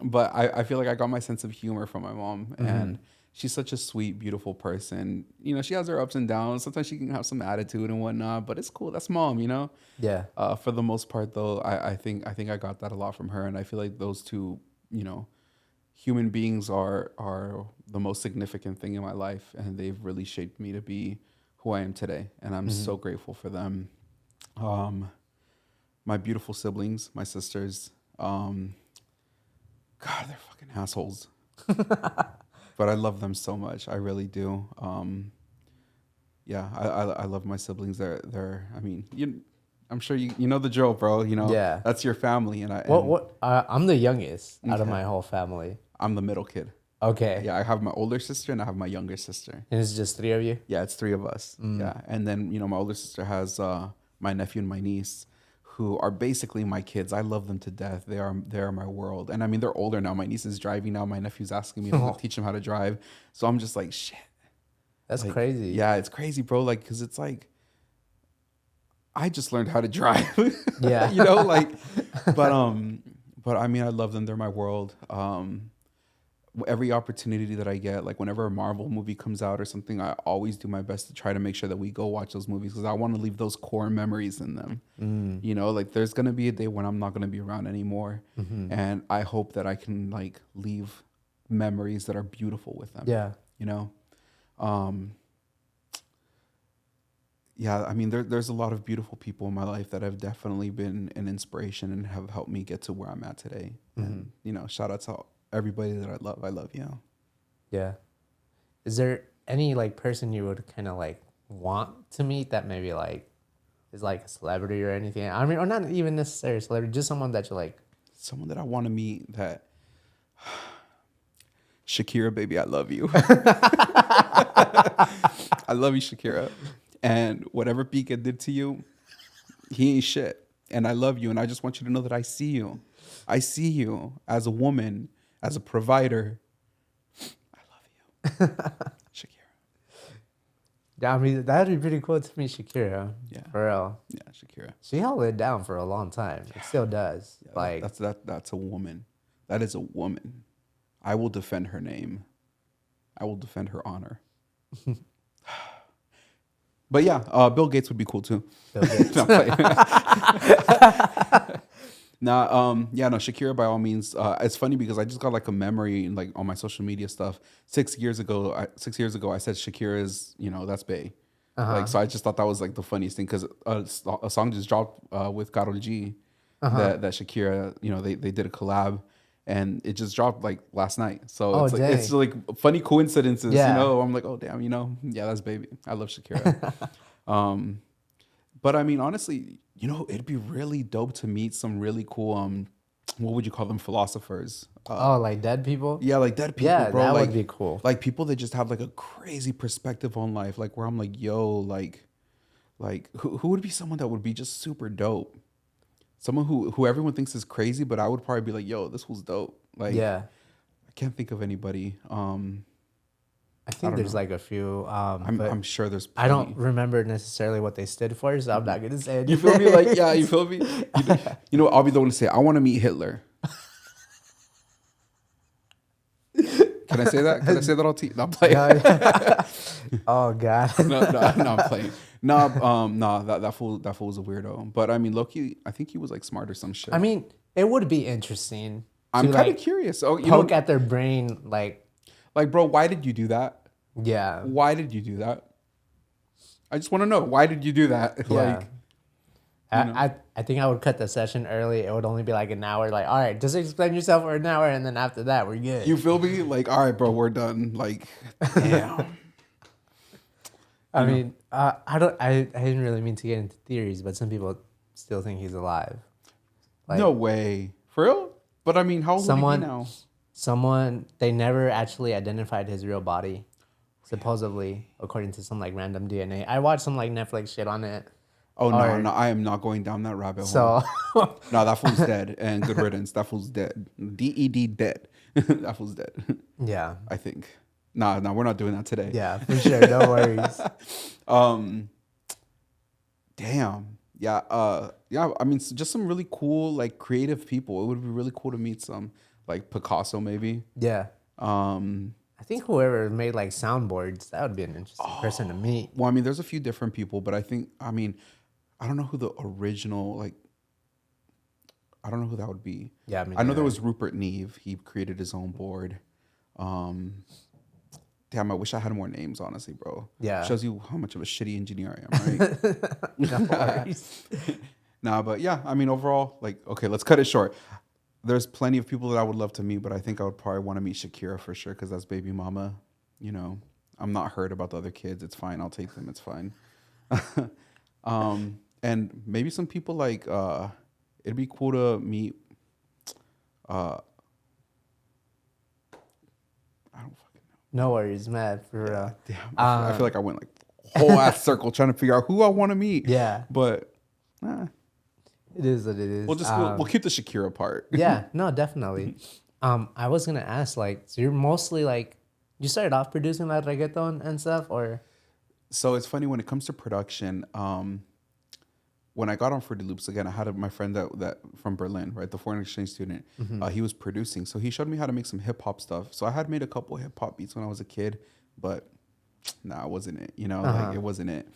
but I feel like I got my sense of humor from my mom, and she's such a sweet, beautiful person. You know, she has her ups and downs. Sometimes she can have some attitude and whatnot, but it's cool. That's mom, you know. yeah, For the most part, though, I think I got that a lot from her, and I feel like those two, you know, human beings are the most significant thing in my life, and they've really shaped me to be who I am today, and I'm so grateful for them. My beautiful siblings, my sisters, God, they're fucking assholes, but I love them so much. I really do. Yeah, I love my siblings. They're I mean, I'm sure you know the drill, bro. You know, Yeah. that's your family, and I'm the youngest out of Okay. my whole family. I'm the middle kid. Okay. Yeah, I have my older sister and I have my younger sister. And it's just three of you? Yeah, it's three of us. Yeah, and then you know my older sister has my nephew and my niece, who are basically my kids. I love them to death. They are my world. And I mean, they're older now. My niece is driving now. My nephew's asking me to teach him how to drive. So I'm just like, shit. That's Like, crazy. Yeah, it's crazy, bro. Like, because it's like, I just learned how to drive. Yeah. You know, like, but I mean, I love them. They're my world. Every opportunity that I get, like whenever a Marvel movie comes out or something, I always do my best to try to make sure that we go watch those movies because I want to leave those core memories in them. You know, like there's going to be a day when I'm not going to be around anymore. And I hope that I can like leave memories that are beautiful with them. Yeah. You know? Yeah, I mean, there's a lot of beautiful people in my life that have definitely been an inspiration and have helped me get to where I'm at today. And, you know, shout out to everybody that I love. I love you. Yeah. Is there any like person you would kind of like want to meet that maybe like is like a celebrity or anything? I mean, or not even necessarily a celebrity, just someone that you like. Someone that I want to meet that... Shakira, baby, I love you. I love you, Shakira. And whatever Pika did to you, he ain't shit. And I love you. And I just want you to know that I see you. I see you as a woman, as a provider. I love you. Shakira. Yeah, I mean, that'd be pretty cool to meet Shakira. Yeah. For real. Yeah, Shakira. She held it down for a long time. It still does. Yeah, like that's a woman. That is a woman. I will defend her name. I will defend her honor. But yeah, Bill Gates would be cool too. Bill Gates. No, I'm playing. Nah, yeah, no, Shakira by all means. It's funny because I just got like a memory like on my social media stuff. 6 years ago, 6 years ago, I said Shakira is, that's Bae. Like, Uh-huh. so I just thought that was like the funniest thing because a song just dropped with Karol G Uh-huh. that Shakira, they did a collab, and it just dropped like last night. So Oh, it's dang. like funny coincidences, Yeah. I'm like, oh damn, yeah, that's baby. I love Shakira. Um, but I mean, honestly, it'd be really dope to meet some really cool what would you call them, philosophers? Oh, like dead people? Yeah, like dead people, Yeah, bro. that would be cool. Like people that just have like a crazy perspective on life. Like where I'm like, yo, like who would be someone that would be just super dope? Someone who everyone thinks is crazy, but I would probably be like, yo, this was dope. Like Yeah. I can't think of anybody. I I think don't there's know. like a few, but I'm sure there's I don't plenty. remember necessarily what they stood for, so I'm not gonna say You feel me? Like, yeah, you anything. feel me? What, I'll be the one to say, I want to meet Hitler. Can I say that? Can I say that on TV? No, I'm playing. No, yeah. Oh God. No, I'm playing. No, that fool was a weirdo. But I mean, Loki, I think he was like smart or some I shit. mean, it would be interesting I'm to kind of like curious. Oh, poke at their brain, like, bro, why did you do that? yeah, Why did you do that? I just want to know, why did you do that? yeah. Like, I, you know, I think I would cut the session early. It would only be like an hour. Like, all right, just explain yourself for an hour, and then after that, we're good. you feel me? Like, all right, bro, we're done. Like, damn. I You know, mean, I don't. I didn't really mean to get into theories, but some people still think he's alive. no Like way. For real? But I mean, how old would he be someone, now? someone they never actually identified his real body, supposedly, according to some like random DNA. I watched some like Netflix shit on it. Oh, no, Or no, I am not going down that rabbit hole. so, No, that fool's dead, and good riddance. That fool's dead. DED dead. That fool's dead. yeah, I think. Nah, we're not doing that today. yeah, for sure. No worries. Um, damn. Yeah. Yeah. I mean, just some really cool, like, creative people. It would be really cool to meet some, like Picasso, maybe. Yeah. Um, I think whoever made like soundboards, that would be an interesting person to meet. well, I mean, there's a few different people, but I mean, I don't know who the original, like, I don't know who that would be. Yeah, I mean, I know there was Rupert Neve. He created his own board. Um, Damn, I wish I had more names, honestly, bro. Yeah. Shows you how much of a shitty engineer I am, right? No worries. Nah, but yeah, I mean, overall, like, okay, let's cut it short. There's plenty of people that I would love to meet, but I think I would probably want to meet Shakira for sure because that's baby mama. I'm not hurt about the other kids. It's fine. I'll take them. It's fine. And maybe some people like, it'd be cool to meet, uh, I don't fucking No worries, man. For real. damn. I feel like I went like whole ass circle trying to figure out who I want to meet. Yeah, But it is what it is. we'll keep the Shakira part. Yeah, no, definitely. I was gonna ask, like, so you're mostly like, you started off producing like reggaeton and stuff, or So it's funny when it comes to production. When I got on Fruity Loops again, I had my friend that from Berlin, right, the foreign exchange student. He was producing, so he showed me how to make some hip hop stuff. So I had made a couple hip hop beats when I was a kid, but nah, it wasn't it. Like it wasn't it.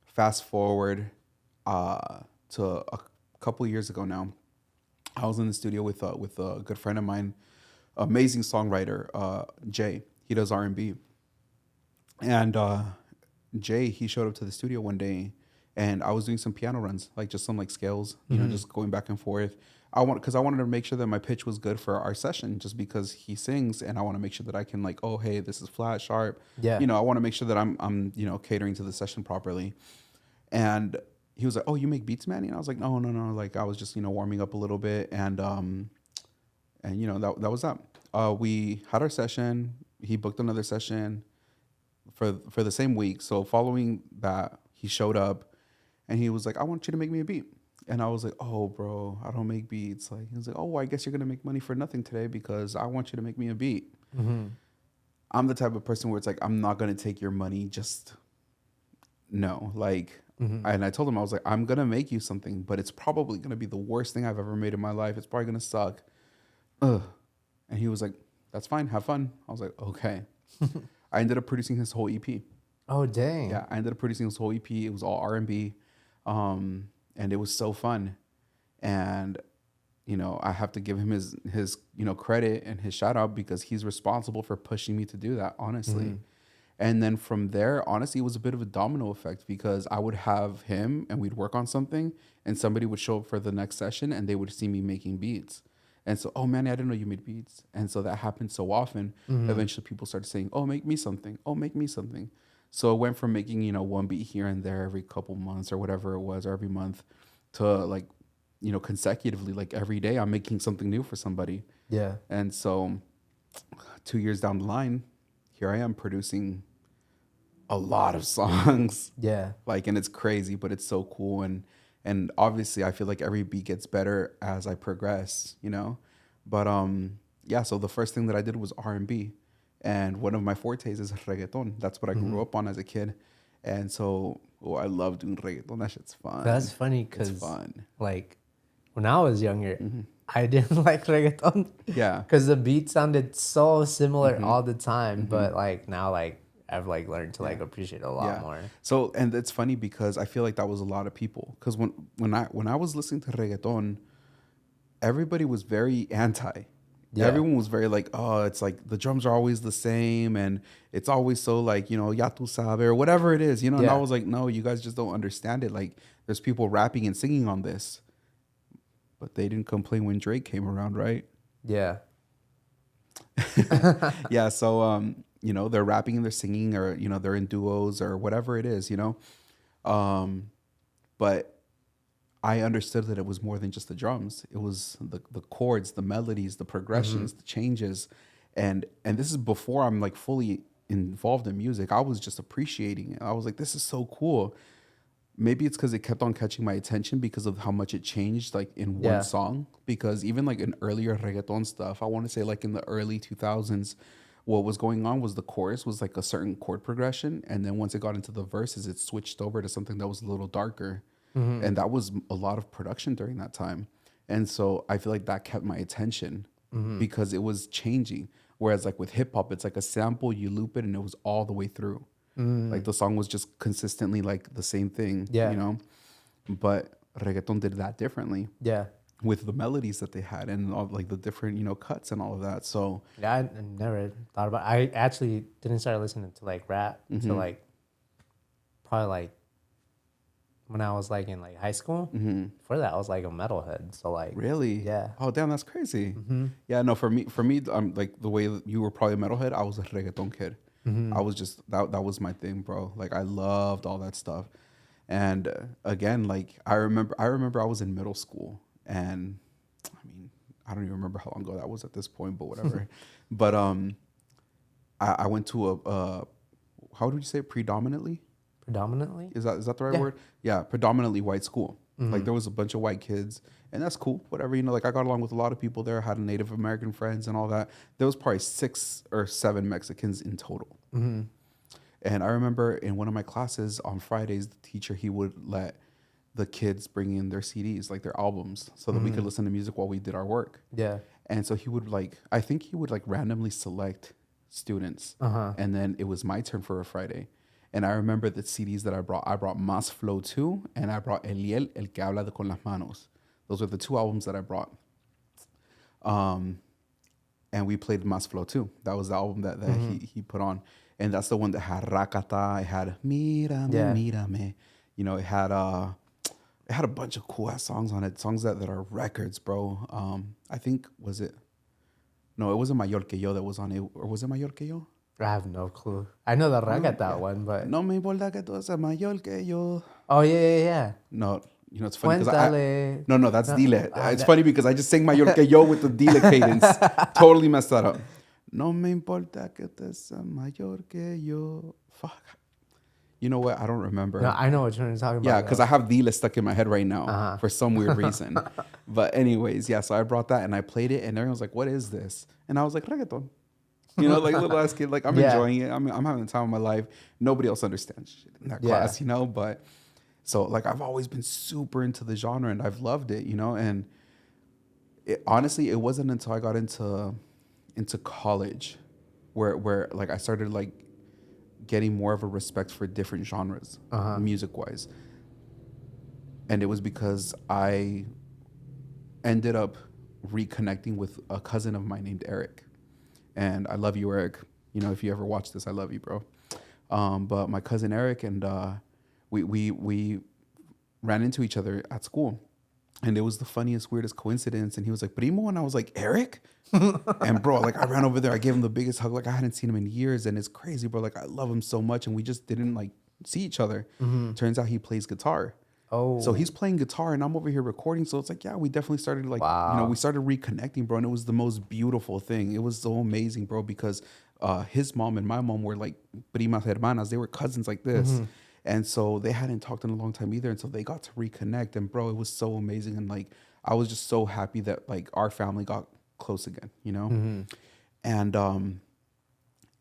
Fast forward to a couple years ago now, I was in the studio with a good friend of mine, amazing songwriter, Jay. He does R&B, and Jay, he showed up to the studio one day, and I was doing some piano runs, like just some like scales, just going back and forth. Because I wanted to make sure that my pitch was good for our session, just because he sings, and I want to make sure that I can like, oh hey, this is flat, sharp. Yeah. I want to make sure that I'm catering to the session properly. And he was like, oh, you make beats, Manny? And I was like, no. Like I was just warming up a little bit, and that was that. We had our session. He booked another session for the same week. So following that, he showed up and he was like, I want you to make me a beat. And I was like, oh, bro, I don't make beats. Like, he was like, oh, well, I guess you're going to make money for nothing today because I want you to make me a beat. I'm the type of person where it's like, I'm not going to take your money. Just no. Like, and I told him, I was like, I'm going to make you something, but it's probably going to be the worst thing I've ever made in my life. It's probably going to suck. Ugh. And he was like, that's fine. Have fun. I was like, okay. I ended up producing his whole EP. oh dang, Yeah, I ended up producing his whole EP. It was all R&B, and it was so fun. And I have to give him his credit and his shout out, because he's responsible for pushing me to do that, honestly. And then from there, honestly, it was a bit of a domino effect, because I would have him and we'd work on something, and somebody would show up for the next session and they would see me making beats. And so, oh, Manny, I didn't know you made beats. And so that happened so often. Eventually people started saying, oh, make me something. Oh, make me something. So it went from making, one beat here and there every couple months or whatever it was, or every month, to like, consecutively, like every day I'm making something new for somebody. Yeah. And so 2 years down the line, here I am producing a lot of songs. Yeah. Like, and it's crazy, but it's so cool. And obviously I feel like every beat gets better as I progress, But yeah, so the first thing that I did was R&B. And one of my fortes is reggaeton. That's what I grew up on as a kid. And so I love doing reggaeton. That shit's fun. That's funny because, it's fun. Like, when I was younger, I didn't like reggaeton. Yeah. Because the beat sounded so similar all the time. But, like, now, like, I've, like, learned to, like, appreciate it a lot more. So, and it's funny because I feel like that was a lot of people. Because when I was listening to reggaeton, everybody was very anti. Yeah. Everyone was very like, oh, it's like the drums are always the same and it's always so like, ya tu sabe, or whatever it is, And I was like, no, you guys just don't understand it. Like, there's people rapping and singing on this. But they didn't complain when Drake came around, right? Yeah. Yeah, so, they're rapping and they're singing, or, they're in duos or whatever it is, But I understood that it was more than just the drums. It was the chords, the melodies, the progressions, the changes. And this is before I'm like fully involved in music. I was just appreciating it. I was like, this is so cool. Maybe it's because it kept on catching my attention because of how much it changed like in one song. Because even like in earlier reggaeton stuff, I want to say like in the early 2000s, what was going on was the chorus was like a certain chord progression. And then once it got into the verses, it switched over to something that was a little darker. And that was a lot of production during that time. And so I feel like that kept my attention because it was changing. Whereas like with hip hop, it's like a sample, you loop it and it was all the way through. Like the song was just consistently like the same thing, But reggaeton did that differently. Yeah. With the melodies that they had and all like the different, cuts and all of that. So yeah, I never thought about it. I actually didn't start listening to like rap until like probably like when I was like in like high school. Before that, I was like a metalhead. So like, really, yeah. Oh damn, that's crazy. Yeah, no, for me, like the way that you were probably a metalhead, I was a reggaeton kid. I was just that was my thing, bro. Like I loved all that stuff. And again, like I remember I was in middle school, and I mean I don't even remember how long ago that was at this point, but whatever. But I went to a how would you say it? Predominantly is that the right word? Yeah, predominantly white school. Like there was a bunch of white kids, and that's cool, whatever, like I got along with a lot of people there, had Native American friends and all that. There was probably 6 or 7 Mexicans in total. And I remember in one of my classes on Fridays, the teacher, he would let the kids bring in their CDs, like their albums, so that we could listen to music while we did our work. Yeah. And so he would I think he would randomly select students, and then it was my turn for a Friday. And I remember the CDs that I brought Más Flow 2, and I brought Eliel, El que habla con las manos. Those were the 2 albums that I brought. And we played Más Flow 2. That was the album that he put on. And that's the one that had Rakata. It had Mírame, Mírame. It had a bunch of cool ass songs on it. Songs that are records, bro. I think, no, it wasn't Mayor que Yo that was on it. Or was it Mayor que Yo? I have no clue. I know the Rakata one, but... No me importa que tú seas mayor que yo. Oh, yeah. No, it's funny because No, that's Dile. It's funny because I just sang Mayor que Yo with the Dile cadence. Totally messed that up. No me importa que tú seas mayor que yo. Fuck. You know what? I don't remember. No, I know what you're talking about. Yeah, because I have Dile stuck in my head right now for some weird reason. But anyways, yeah, so I brought that and I played it and everyone was like, what is this? And I was like, reggaeton. Like little ass kid, like I'm enjoying it. I'm having the time of my life. Nobody else understands shit in that class, but so like I've always been super into the genre and I've loved it, and honestly, it wasn't until I got into college where like I started like getting more of a respect for different genres, music wise. And it was because I ended up reconnecting with a cousin of mine named Eric. And I love you, Eric. You know, if you ever watch this, I love you, bro. But my cousin Eric and we ran into each other at school. And it was the funniest, weirdest coincidence. And he was like, Primo. And I was like, Eric? And bro, like I ran over there. I gave him the biggest hug. Like I hadn't seen him in years. And it's crazy, bro. Like I love him so much. And we just didn't like see each other. Turns out he plays guitar. Oh. So he's playing guitar and I'm over here recording. So it's like, yeah, we definitely started like, we started reconnecting, bro. And it was the most beautiful thing. It was so amazing, bro, because his mom and my mom were like primas hermanas. They were cousins like this. And so they hadn't talked in a long time either. And so they got to reconnect. And bro, it was so amazing. And like, I was just so happy that like our family got close again, you know? And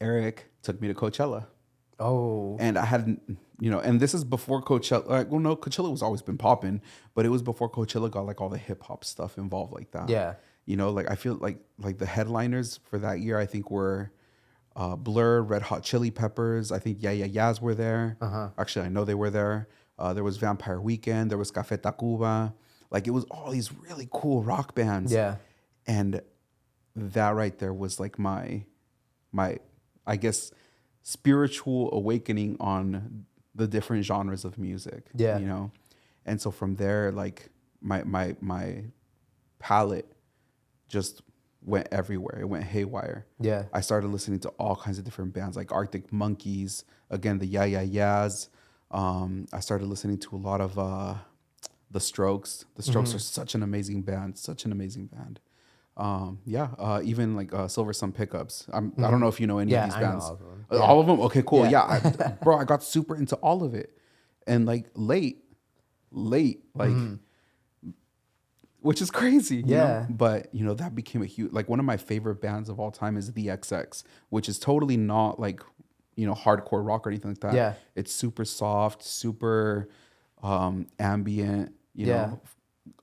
Eric took me to Coachella. Oh. And I hadn't, you know, and this is before Coachella. Like, well, no, Coachella was always been popping, but it was before Coachella got like all the hip hop stuff involved like that. Yeah. You know, like I feel like the headliners for that year, I think were Blur, Red Hot Chili Peppers. I think Yeah Yeah Yeahs were there. Actually, I know they were there. There was Vampire Weekend. There was Café Tacuba. Like it was all these really cool rock bands. Yeah. And that right there was like my, I guess, spiritual awakening on the different genres of music. Yeah. You know? And so from there, like my palette just went everywhere. It went haywire. Yeah. I started listening to all kinds of different bands like Arctic Monkeys, again, the Yeah Yeah Yeahs. I started listening to a lot of The Strokes. The Strokes are such an amazing band, even like Silver Sun Pickups. I don't know if you know any of these bands. I know all of them. All of them? Okay, cool. Yeah. Bro, I got super into all of it. And like late, like, which is crazy. You know? But, you know, that became a huge, like one of my favorite bands of all time is the XX, which is totally not like, you know, hardcore rock or anything like that. Yeah. It's super soft, super ambient, you know,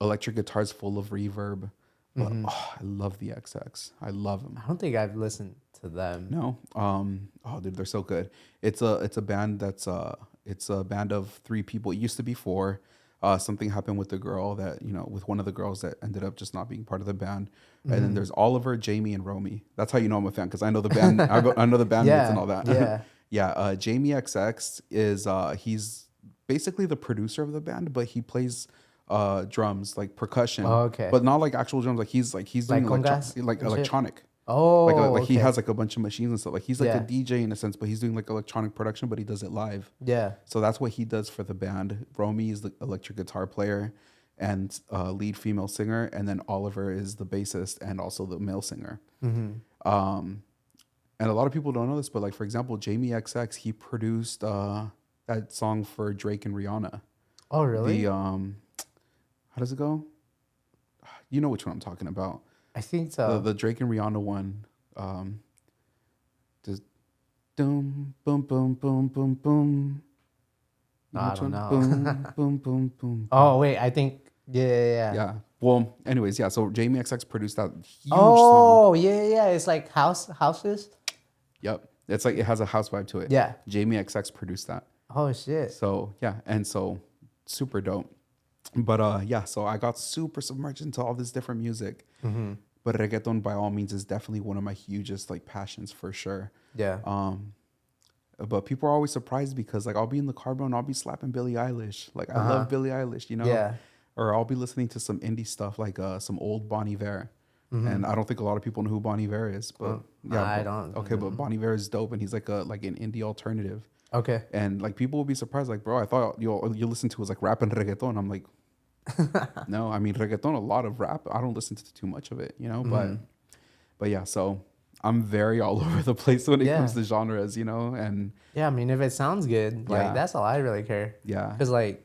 electric guitars full of reverb. But I love the XX. I love them. I don't think I've listened to them. No. Oh, dude, they're so good. It's a band that's it's a band of 3 people. It used to be 4. Something happened with the girl that, you know, with one of the girls that ended up just not being part of the band. And then there's Oliver, Jamie, and Romy. That's how you know I'm a fan, because I know the band. I know the bandmates and all that. Yeah. Jamie XX is he's basically the producer of the band, but he plays drums, like percussion. Oh, okay. But not like actual drums. Like he's doing congas like electronic. Oh, like okay. he has like a bunch of machines and stuff. Like he's like Yeah. a DJ in a sense, but he's doing like electronic production, but he does it live. Yeah. So that's what he does for the band. Romy is the electric guitar player and lead female singer, and then Oliver is the bassist and also the male singer. And a lot of people don't know this, but like for example, Jamie XX, he produced that song for Drake and Rihanna. Oh, really? The how does it go? You know which one I'm talking about. I think so. The Drake and Rihanna one. Just boom, boom, boom, boom, boom, boom. I don't know. Boom, boom, boom, boom. Oh, wait. I think. Yeah. Yeah. Well, anyways, yeah. So Jamie XX produced that huge song. Oh, yeah. It's like houses. Yep. It's like it has a house vibe to it. Yeah. Jamie XX produced that. Oh, shit. So yeah, and so super dope. But yeah, so I got super submerged into all this different music. But reggaeton, by all means, is definitely one of my hugest like passions for sure. Yeah. But people are always surprised because like I'll be in the car, bro, and I'll be slapping Billie Eilish. Like I love Billie Eilish, you know. Yeah. Or I'll be listening to some indie stuff like some old Bon Iver. And I don't think a lot of people know who Bon Iver is, but yeah, I don't. Okay, but Bon Iver is dope, and he's like an indie alternative. Okay. And like people will be surprised, like, bro, I thought you listen to was like rap and reggaeton. I'm like, no, I mean reggaeton, a lot of rap. I don't listen to too much of it, you know. But yeah, so I'm very all over the place when it comes to genres, you know. And yeah, I mean, if it sounds good, like Yeah. that's all I really care. yeah, Because like,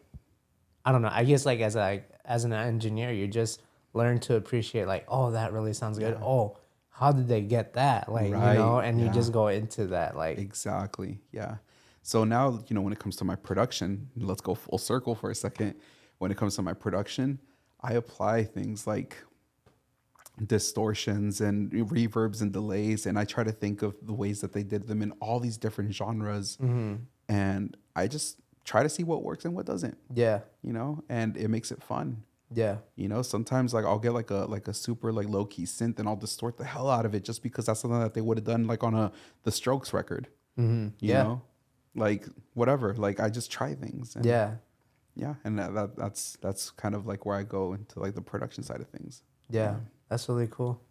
I don't know. I guess like as an engineer, you just learn to appreciate like, oh, that really sounds good. Oh, how did they get that? Like, Right, you know, and you yeah. just go into that like. exactly, yeah. So now, you know, when it comes to my production, let's go full circle for a second. When it comes to my production, I apply things like distortions and reverbs and delays, and I try to think of the ways that they did them in all these different genres, and I just try to see what works and what doesn't, Yeah. you know, and it makes it fun. Yeah. You know, sometimes like I'll get like a super like low key synth and I'll distort the hell out of it just because that's something that they would have done like on the Strokes record. You Yeah. know, like whatever. Like I just try things and Yeah. yeah, and that's kind of like where I go into like the production side of things. Yeah. That's really cool.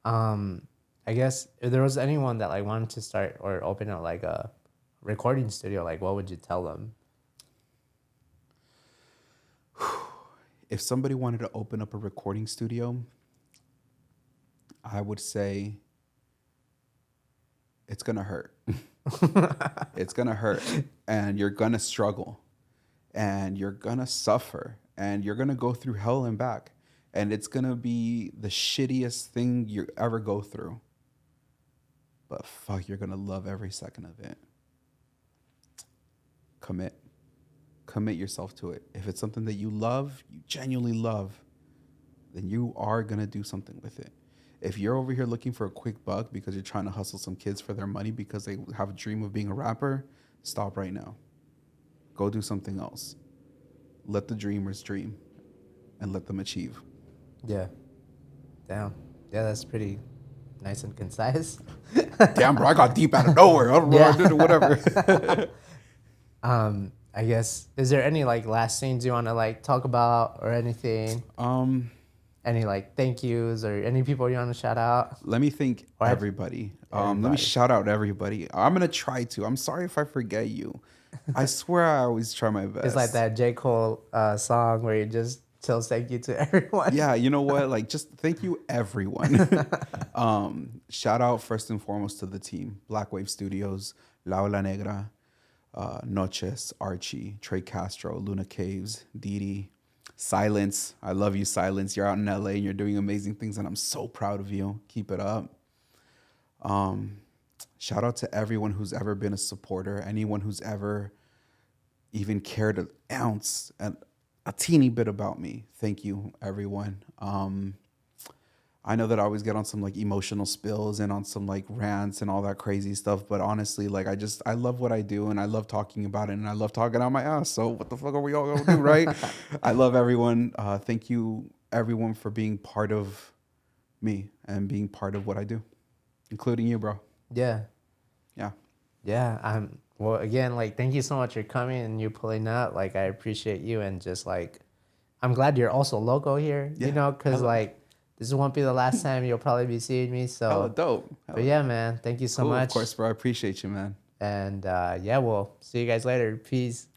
I guess if there was anyone that like wanted to start or open up like a recording studio, like what would you tell them? If somebody wanted to open up a recording studio, I would say it's gonna hurt. It's gonna hurt, and you're gonna struggle, and you're gonna suffer, and you're gonna go through hell and back, and it's gonna be the shittiest thing you ever go through. But fuck, you're gonna love every second of it. Commit. Commit yourself to it. If it's something that you love, you genuinely love, then you are gonna do something with it. If you're over here looking for a quick buck because you're trying to hustle some kids for their money because they have a dream of being a rapper, stop right now. Go do something else. Let the dreamers dream and let them achieve. Yeah. Damn. Yeah, that's pretty nice and concise. Damn, bro, I got deep out of nowhere. I don't know what I did or whatever. I guess is there any like last things you want to like talk about or anything? Any like thank yous or any people you want to shout out? Let me thank everybody. Let me shout out everybody. I'm gonna try to. I'm sorry if I forget you. I swear I always try my best. It's like that J. Cole song where you just tells thank you to everyone. Yeah, you know what? Like, just thank you, everyone. Shout out first and foremost to the team: BLACKWAV Studios, La Ola Negra, Noches, Archie, Trey Castro, Luna Caves, Didi, Silence. I love you, Silence. You're out in LA and you're doing amazing things, and I'm so proud of you. Keep it up. Shout out to everyone who's ever been a supporter, anyone who's ever even cared an ounce and a teeny bit about me. Thank you, everyone. I know that I always get on some like emotional spills and on some like rants and all that crazy stuff, but honestly, like I love what I do and I love talking about it and I love talking out my ass. So what the fuck are we all gonna do, right? I love everyone. Thank you, everyone, for being part of me and being part of what I do, including you, bro. Yeah. Yeah. Yeah. Well, again, like, thank you so much for coming and you pulling up. Like, I appreciate you. And just like, I'm glad you're also local here, you know, because like, this won't be the last time you'll probably be seeing me. So, hella dope. But yeah, man, thank you so much. Of course, bro. I appreciate you, man. And yeah, we'll see you guys later. Peace.